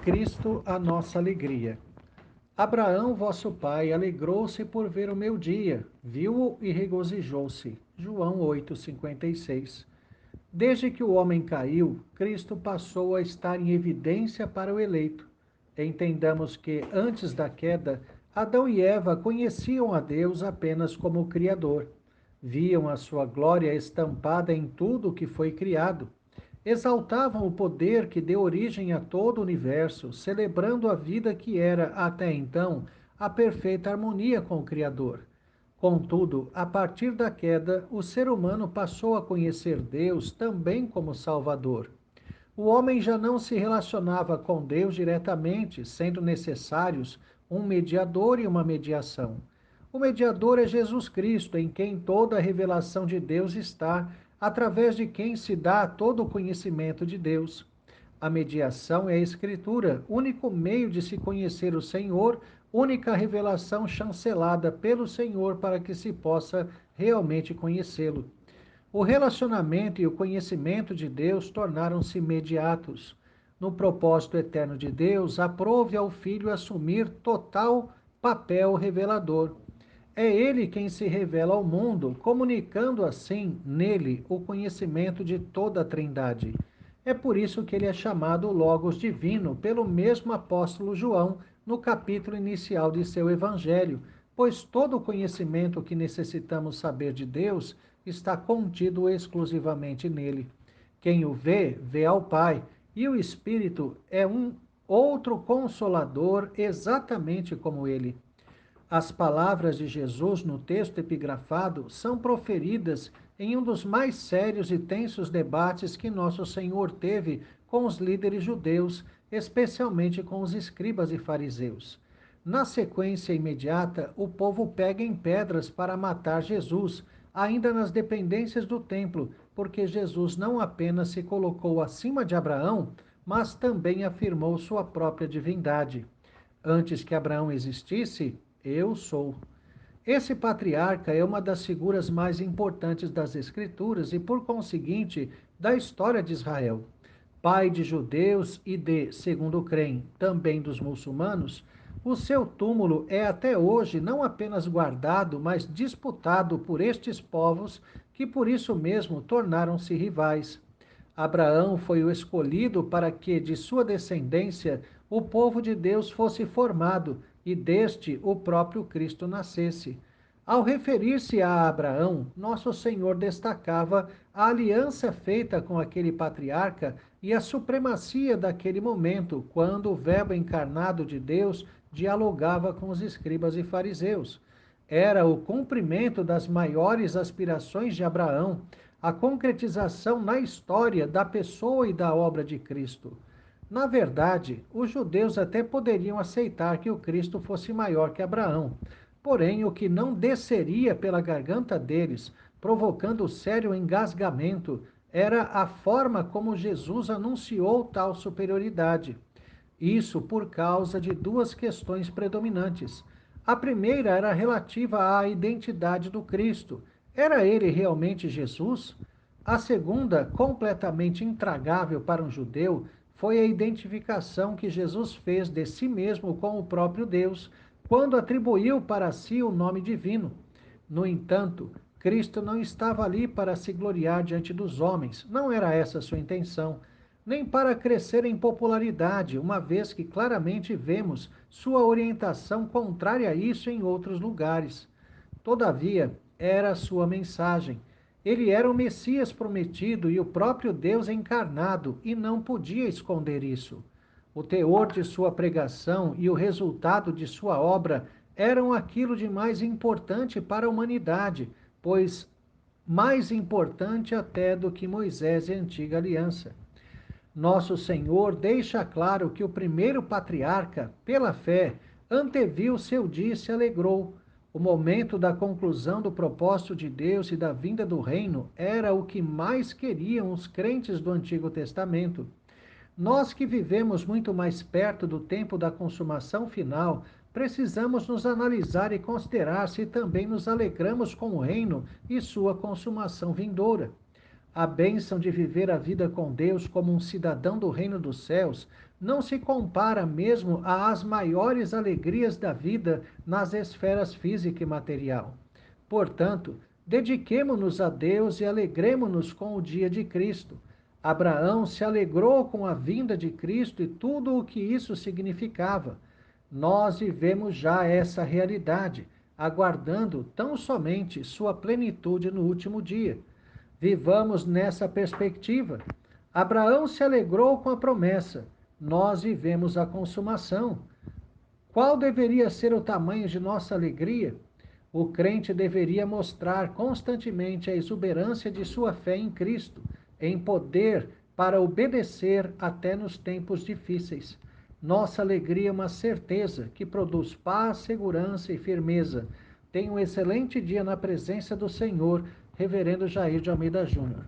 Cristo, a nossa alegria. Abraão, vosso pai, alegrou-se por ver o meu dia, viu-o e regozijou-se. João 8,56. Desde que o homem caiu, Cristo passou a estar em evidência para o eleito. Entendamos que, antes da queda, Adão e Eva conheciam a Deus apenas como o Criador. Viam a sua glória estampada em tudo o que foi criado. Exaltavam o poder que deu origem a todo o universo, celebrando a vida que era, até então, a perfeita harmonia com o Criador. Contudo, a partir da queda, o ser humano passou a conhecer Deus também como Salvador. O homem já não se relacionava com Deus diretamente, sendo necessários um mediador e uma mediação. O mediador é Jesus Cristo, em quem toda a revelação de Deus está, através de quem se dá todo o conhecimento de Deus. A mediação é a Escritura, único meio de se conhecer o Senhor, única revelação chancelada pelo Senhor para que se possa realmente conhecê-lo. O relacionamento e o conhecimento de Deus tornaram-se imediatos. No propósito eterno de Deus, aprove ao Filho assumir total papel revelador. É ele quem se revela ao mundo, comunicando assim nele o conhecimento de toda a Trindade. É por isso que ele é chamado Logos Divino pelo mesmo apóstolo João no capítulo inicial de seu evangelho, pois todo o conhecimento que necessitamos saber de Deus está contido exclusivamente nele. Quem o vê, vê ao Pai, e o Espírito é um outro consolador exatamente como ele. As palavras de Jesus no texto epigrafado são proferidas em um dos mais sérios e tensos debates que nosso Senhor teve com os líderes judeus, especialmente com os escribas e fariseus. Na sequência imediata, o povo pega em pedras para matar Jesus, ainda nas dependências do templo, porque Jesus não apenas se colocou acima de Abraão, mas também afirmou sua própria divindade. Antes que Abraão existisse, eu sou. Esse patriarca é uma das figuras mais importantes das Escrituras e, por conseguinte, da história de Israel. Pai de judeus e de, segundo creem, também dos muçulmanos, o seu túmulo é até hoje não apenas guardado, mas disputado por estes povos que por isso mesmo tornaram-se rivais. Abraão foi o escolhido para que, de sua descendência, o povo de Deus fosse formado e deste o próprio Cristo nascesse. Ao referir-se a Abraão, nosso Senhor destacava a aliança feita com aquele patriarca e a supremacia daquele momento, quando o Verbo encarnado de Deus dialogava com os escribas e fariseus. Era o cumprimento das maiores aspirações de Abraão, a concretização na história da pessoa e da obra de Cristo. Na verdade, os judeus até poderiam aceitar que o Cristo fosse maior que Abraão, porém o que não desceria pela garganta deles, provocando sério engasgamento, era a forma como Jesus anunciou tal superioridade. Isso por causa de duas questões predominantes. A primeira era relativa à identidade do Cristo. Era ele realmente Jesus? A segunda, completamente intragável para um judeu, foi a identificação que Jesus fez de si mesmo com o próprio Deus, quando atribuiu para si o nome divino. No entanto, Cristo não estava ali para se gloriar diante dos homens, não era essa a sua intenção, nem para crescer em popularidade, uma vez que claramente vemos sua orientação contrária a isso em outros lugares. Todavia, era a sua mensagem. Ele era o Messias prometido e o próprio Deus encarnado, e não podia esconder isso. O teor de sua pregação e o resultado de sua obra eram aquilo de mais importante para a humanidade, pois mais importante até do que Moisés e a antiga aliança. Nosso Senhor deixa claro que o primeiro patriarca, pela fé, anteviu seu dia e se alegrou. O momento da conclusão do propósito de Deus e da vinda do reino era o que mais queriam os crentes do Antigo Testamento. Nós que vivemos muito mais perto do tempo da consumação final, precisamos nos analisar e considerar se também nos alegramos com o reino e sua consumação vindoura. A bênção de viver a vida com Deus como um cidadão do reino dos céus não se compara mesmo às maiores alegrias da vida nas esferas física e material. Portanto, dediquemo-nos a Deus e alegremo-nos com o dia de Cristo. Abraão se alegrou com a vinda de Cristo e tudo o que isso significava. Nós vivemos já essa realidade, aguardando tão somente sua plenitude no último dia. Vivamos nessa perspectiva. Abraão se alegrou com a promessa, nós vivemos a consumação. Qual deveria ser o tamanho de nossa alegria? O crente deveria mostrar constantemente a exuberância de sua fé em Cristo, em poder para obedecer até nos tempos difíceis. Nossa alegria é uma certeza que produz paz, segurança e firmeza. Tenha um excelente dia na presença do Senhor, Reverendo Jair de Almeida Júnior.